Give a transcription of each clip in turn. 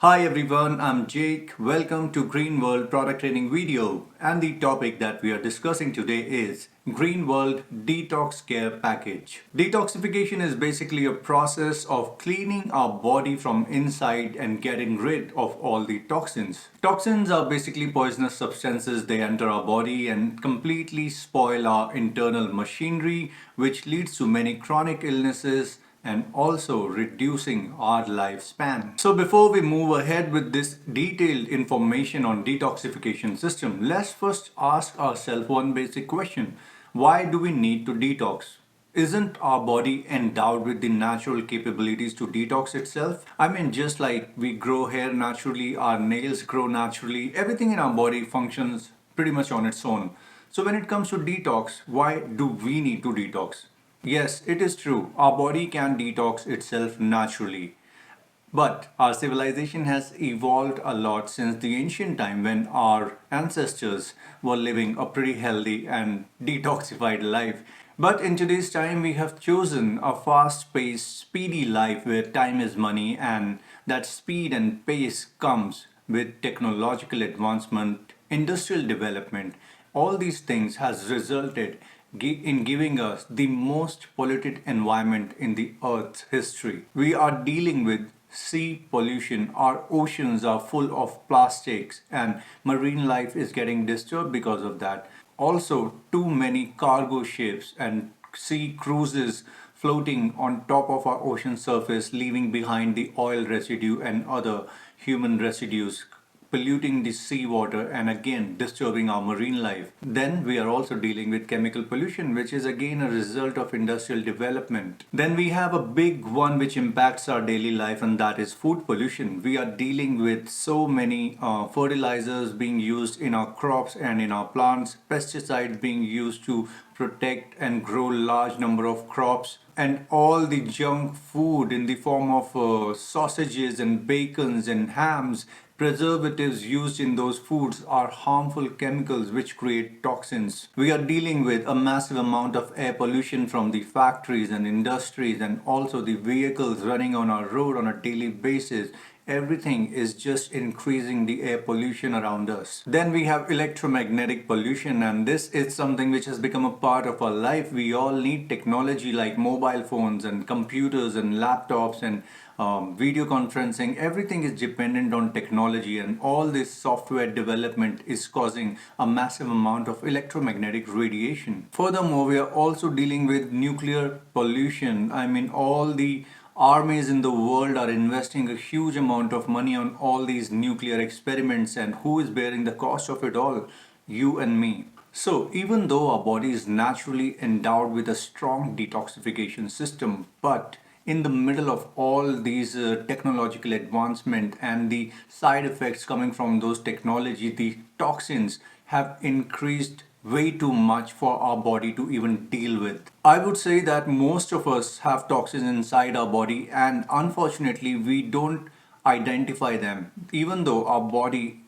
Hi everyone, I'm Jake. Welcome to Green World product training video. And the topic that we are discussing today is Green World Detox Care Package. Detoxification is basically a process of cleaning our body from inside and getting rid of all the toxins. Toxins are basically poisonous substances. They enter our body and completely spoil our internal machinery, which leads to many chronic illnesses and also reducing our lifespan. So before we move ahead with this detailed information on detoxification system, let's first ask ourselves one basic question. Why do we need to detox? Isn't our body endowed with the natural capabilities to detox itself? I mean, just like we grow hair naturally, our nails grow naturally, everything in our body functions pretty much on its own. So when it comes to detox, why do we need to detox? Yes, it is true. Our body can detox itself naturally. But our civilization has evolved a lot since the ancient time when our ancestors were living a pretty healthy and detoxified life. But in today's time, we have chosen a fast paced, speedy life where time is money, and that speed and pace comes with technological advancement, industrial development. All these things has resulted in giving us the most polluted environment in the Earth's history. We are dealing with sea pollution, our oceans are full of plastics, and marine life is getting disturbed because of that. Also, too many cargo ships and sea cruises floating on top of our ocean surface, leaving behind the oil residue and other human residues, polluting the seawater and again disturbing our marine life. Then we are also dealing with chemical pollution, which is again a result of industrial development. Then we have a big one which impacts our daily life, and that is food pollution. We are dealing with so many fertilizers being used in our crops and in our plants, pesticides being used to protect and grow large number of crops, and all the junk food in the form of sausages and bacons and hams, preservatives used in those foods are harmful chemicals which create toxins. We are dealing with a massive amount of air pollution from the factories and industries and also the vehicles running on our road on a daily basis. Everything is just increasing the air pollution around us. Then we have electromagnetic pollution, and this is something which has become a part of our life. We all need technology like mobile phones and computers and laptops and video conferencing. Everything is dependent on technology, and all this software development is causing a massive amount of electromagnetic radiation. Furthermore, we are also dealing with nuclear pollution. I mean, all the armies in the world are investing a huge amount of money on all these nuclear experiments, and who is bearing the cost of it all? You and me. So, even though our body is naturally endowed with a strong detoxification system, but in the middle of all these technological advancement and the side effects coming from those technology, the toxins have increased way too much for our body to even deal with. I would say that most of us have toxins inside our body, and unfortunately, we don't identify them. Even though our body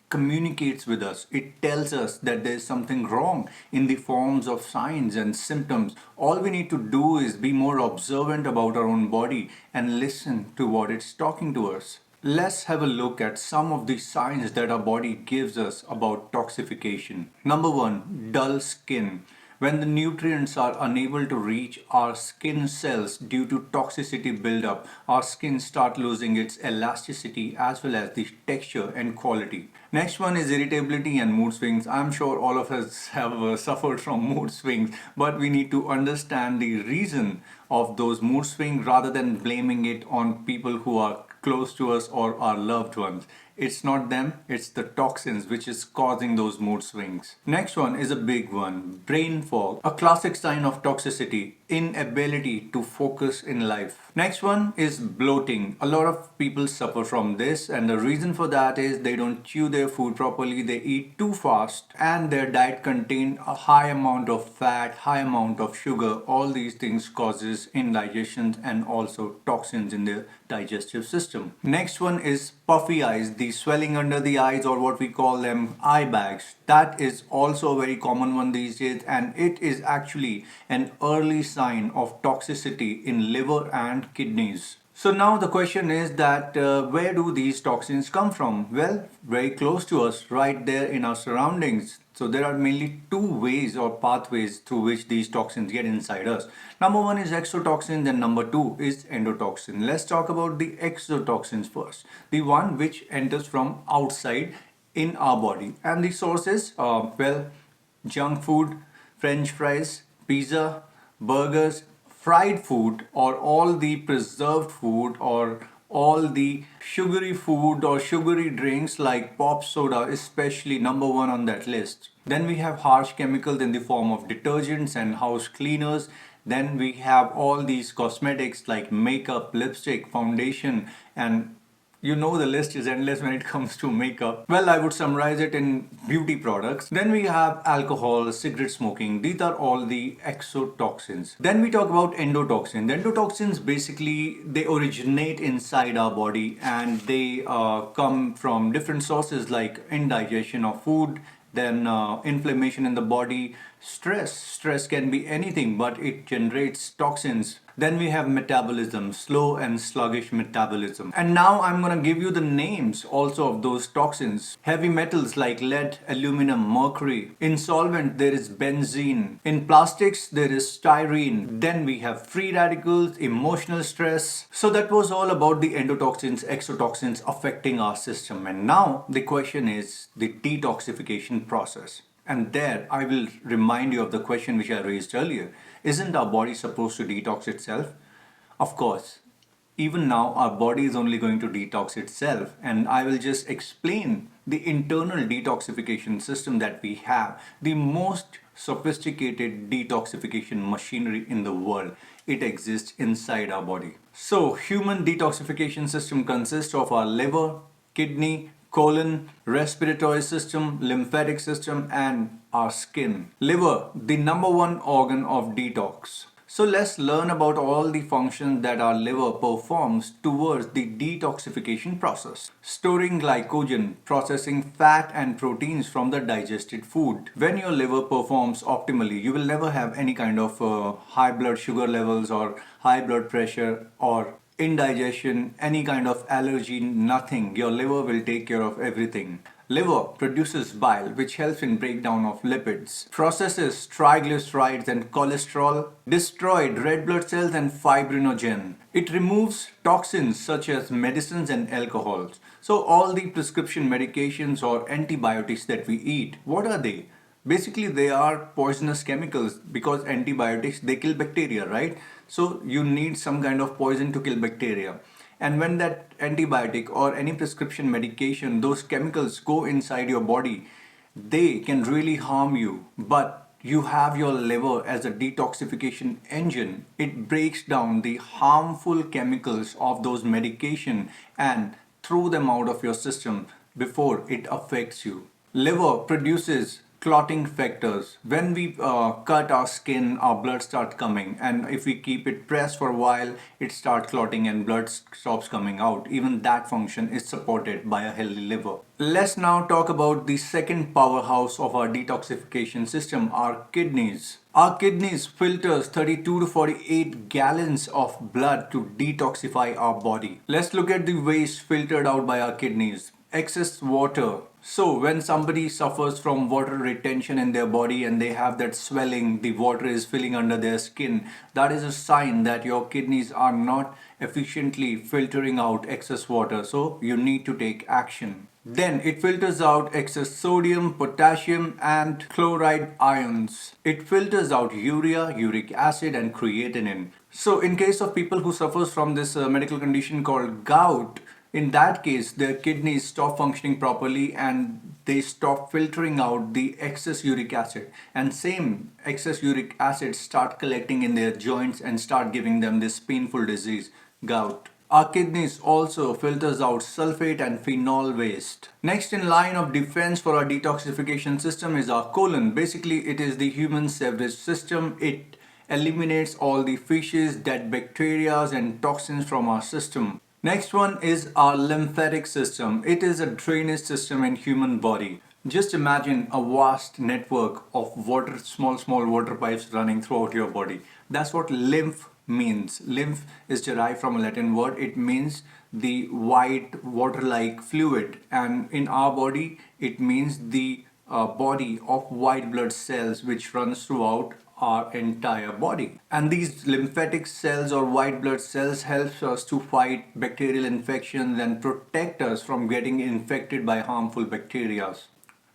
communicates with us, it tells us that there's something wrong in the forms of signs and symptoms. All we need to do is be more observant about our own body and listen to what it's talking to us. Let's have a look at some of the signs that our body gives us about toxification. Number one, dull skin. When the nutrients are unable to reach our skin cells due to toxicity buildup, our skin start losing its elasticity as well as the texture and quality. Next one is irritability and mood swings. I'm sure all of us have suffered from mood swings, but we need to understand the reason of those mood swings rather than blaming it on people who are close to us or our loved ones. It's not them, it's the toxins which is causing those mood swings. Next one is a big one, brain fog. A classic sign of toxicity, inability to focus in life. Next one is bloating. A lot of people suffer from this, and the reason for that is they don't chew their food properly, they eat too fast, and their diet contain a high amount of fat, high amount of sugar. All these things causes indigestion and also toxins in their digestive system. Next one is puffy eyes, the swelling under the eyes, or what we call them eye bags. That is also a very common one these days, and it is actually an early sign of toxicity in liver and kidneys. So now the question is that where do these toxins come from? Well, very close to us, right there in our surroundings. So there are mainly two ways or pathways through which these toxins get inside us. Number one is exotoxin, then number two is endotoxin. Let's talk about the exotoxins first. The one which enters from outside in our body. And the sources, well, junk food, French fries, pizza, burgers, fried food, or all the preserved food, or all the sugary food or sugary drinks like pop soda, especially number one on that list. Then we have harsh chemicals in the form of detergents and house cleaners. Then we have all these cosmetics like makeup, lipstick, foundation, and you know the list is endless when it comes to makeup. Well, I would summarize it in beauty products. Then we have alcohol, cigarette smoking. These are all the exotoxins. Then we talk about endotoxin. The endotoxins basically they originate inside our body and they come from different sources like indigestion of food, then inflammation in the body, stress can be anything but it generates toxins. Then we have metabolism, slow and sluggish metabolism. And now I'm going to give you the names also of those toxins. Heavy metals like lead, aluminum, mercury. In solvent there is benzene. In plastics there is styrene. Then we have free radicals, emotional stress. So that was all about the endotoxins, exotoxins affecting our system. And now the question is the detoxification process. And there I will remind you of the question which I raised earlier. Isn't our body supposed to detox itself? Of course. Even now our body is only going to detox itself, and I will just explain the internal detoxification system that we have, the most sophisticated detoxification machinery in the world. It exists inside our body. So human detoxification system consists of our liver, kidney, colon, respiratory system, lymphatic system, and our skin. Liver, the number one organ of detox. So let's learn about all the functions that our liver performs towards the detoxification process. Storing glycogen, processing fat and proteins from the digested food. When your liver performs optimally, you will never have any kind of high blood sugar levels or high blood pressure or indigestion, any kind of allergy, nothing. Your liver will take care of everything. Liver produces bile, which helps in breakdown of lipids, processes triglycerides and cholesterol, destroyed red blood cells and fibrinogen. It removes toxins such as medicines and alcohols. So all the prescription medications or antibiotics that we eat, what are they? Basically, they are poisonous chemicals because antibiotics they kill bacteria, right? So you need some kind of poison to kill bacteria. And when that antibiotic or any prescription medication, those chemicals go inside your body, they can really harm you. But you have your liver as a detoxification engine. It breaks down the harmful chemicals of those medication and throw them out of your system before it affects you. Liver produces clotting factors. When we cut our skin, our blood starts coming, and if we keep it pressed for a while, it starts clotting and blood stops coming out. Even that function is supported by a healthy liver. Let's now talk about the second powerhouse of our detoxification system, our kidneys. Our kidneys filters 32 to 48 gallons of blood to detoxify our body. Let's look at the waste filtered out by our kidneys. Excess water. So when somebody suffers from water retention in their body and they have that swelling, the water is filling under their skin, that is a sign that your kidneys are not efficiently filtering out excess water. So you need to take action. Then it filters out excess sodium, potassium and chloride ions. It filters out urea, uric acid and creatinine. So in case of people who suffers from this medical condition called gout, in that case, their kidneys stop functioning properly and they stop filtering out the excess uric acid. And same excess uric acid start collecting in their joints and start giving them this painful disease, gout. Our kidneys also filters out sulfate and phenol waste. Next in line of defense for our detoxification system is our colon. Basically, it is the human sewerage system. It eliminates all the fishes, dead bacteria and toxins from our system. Next one is our lymphatic system. It is a drainage system in human body. Just imagine a vast network of water, small water pipes running throughout your body. That's what lymph means. Lymph is derived from a Latin word. It means the white water-like fluid, and in our body it means the body of white blood cells which runs throughout our entire body. And these lymphatic cells or white blood cells helps us to fight bacterial infections and protect us from getting infected by harmful bacteria.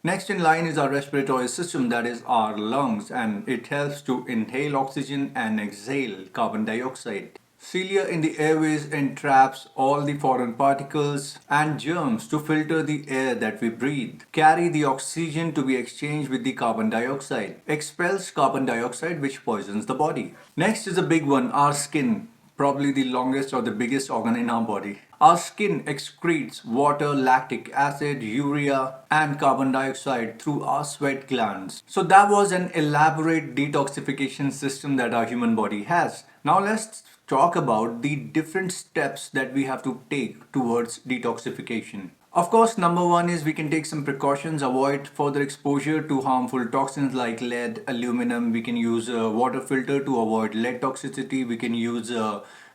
Next in line is our respiratory system, that is our lungs, and it helps to inhale oxygen and exhale carbon dioxide. Cilia in the airways entraps all the foreign particles and germs to filter the air that we breathe, carry the oxygen to be exchanged with the carbon dioxide, expels carbon dioxide which poisons the body. Next is a big one, our skin, probably the longest or the biggest organ in our body. Our skin excretes water, lactic acid, urea, and carbon dioxide through our sweat glands. So that was an elaborate detoxification system that our human body has. Now let's talk about the different steps that we have to take towards detoxification. Of course, number one is we can take some precautions, avoid further exposure to harmful toxins like lead, aluminum. We can use a water filter to avoid lead toxicity. We can use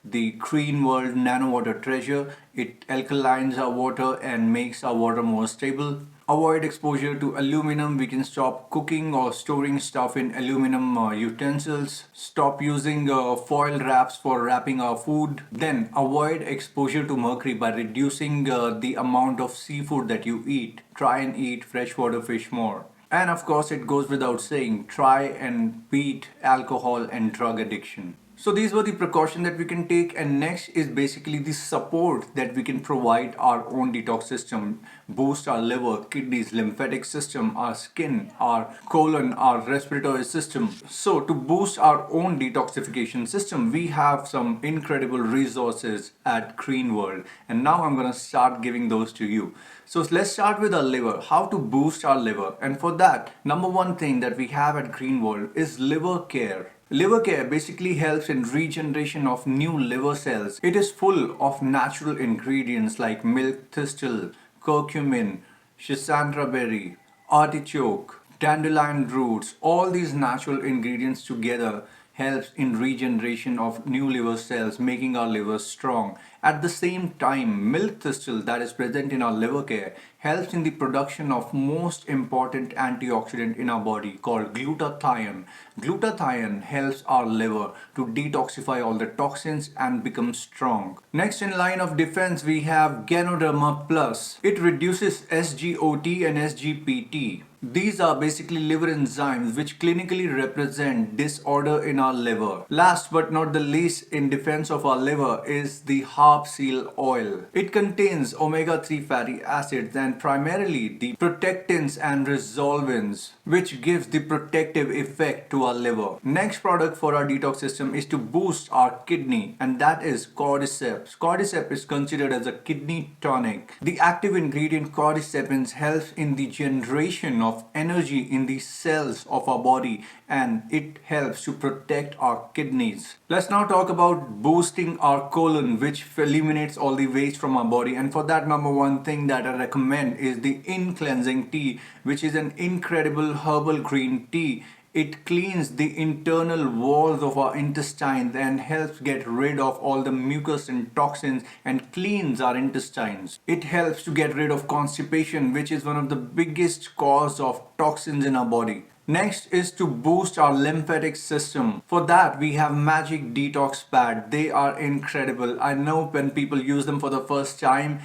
the Green World Nano Water Treasure. It alkalines our water and makes our water more stable. Avoid exposure to aluminum. We can stop cooking or storing stuff in aluminum utensils. Stop using foil wraps for wrapping our food. Then avoid exposure to mercury by reducing the amount of seafood that you eat. Try and eat freshwater fish more. And of course, it goes without saying, try and beat alcohol and drug addiction. So these were the precautions that we can take, and next is basically the support that we can provide our own detox system, boost our liver, kidneys, lymphatic system, our skin, our colon, our respiratory system. So to boost our own detoxification system, we have some incredible resources at Green World, and now I'm going to start giving those to you. So let's start with our liver, how to boost our liver. And for that, number one thing that we have at Green World is liver care. Liver care basically helps in regeneration of new liver cells. It is full of natural ingredients like milk thistle, curcumin, schisandra berry, artichoke, dandelion roots. All these natural ingredients together helps in regeneration of new liver cells, making our liver strong. At the same time, milk thistle that is present in our liver care helps in the production of most important antioxidant in our body called glutathione. Glutathione helps our liver to detoxify all the toxins and become strong. Next in line of defense, we have Ganoderma Plus. It reduces SGOT and SGPT. These are basically liver enzymes which clinically represent disorder in our liver. Last but not the least in defense of our liver is the Harp Seal oil. It contains omega-3 fatty acids and primarily the protectants and resolvins which gives the protective effect to our liver. Next product for our detox system is to boost our kidney, and that is cordyceps. Cordyceps is considered as a kidney tonic. The active ingredient cordycepins helps in the generation of energy in the cells of our body, and it helps to protect our kidneys. Let's now talk about boosting our colon, which eliminates all the waste from our body. And for that, number one thing that I recommend is the In-Cleansing Tea, which is an incredible herbal green tea. It cleans the internal walls of our intestines and helps get rid of all the mucus and toxins and cleans our intestines. It helps to get rid of constipation, which is one of the biggest cause of toxins in our body. Next is to boost our lymphatic system. For that, we have Magic Detox Pad. They are incredible. I know when people use them for the first time,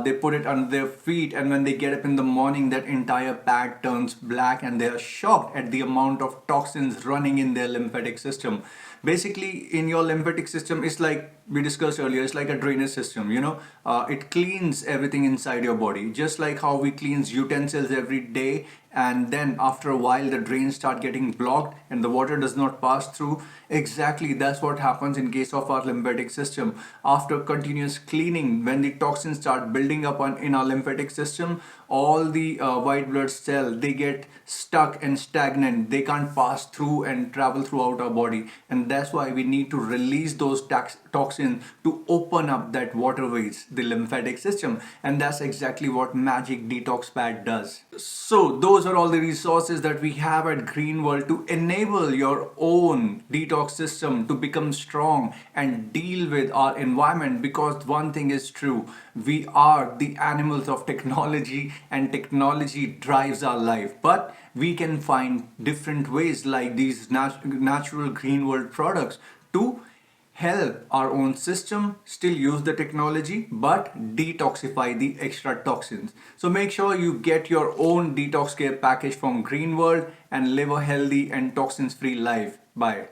they put it under their feet, and when they get up in the morning, that entire pad turns black and they are shocked at the amount of toxins running in their lymphatic system. Basically, in your lymphatic system, it's like we discussed earlier, it's like a drainage system, it cleans everything inside your body, just like how we cleanse utensils every day, and then after a while the drains start getting blocked and the water does not pass through. Exactly, that's what happens in case of our lymphatic system. After continuous cleaning, when the toxins start building up in our lymphatic system, all the white blood cells, they get stuck and stagnant. They can't pass through and travel throughout our body, and that's why we need to release those toxins to open up that waterways, the lymphatic system, and that's exactly what Magic Detox Pad does. So those are all the resources that we have at Green World to enable your own detox system to become strong and deal with our environment, because one thing is true, we are the animals of technology and technology drives our life, but we can find different ways like these natural Green World products to help our own system still use the technology but detoxify the extra toxins. So make sure you get your own detox care package from Green World and live a healthy and toxins free life. Bye.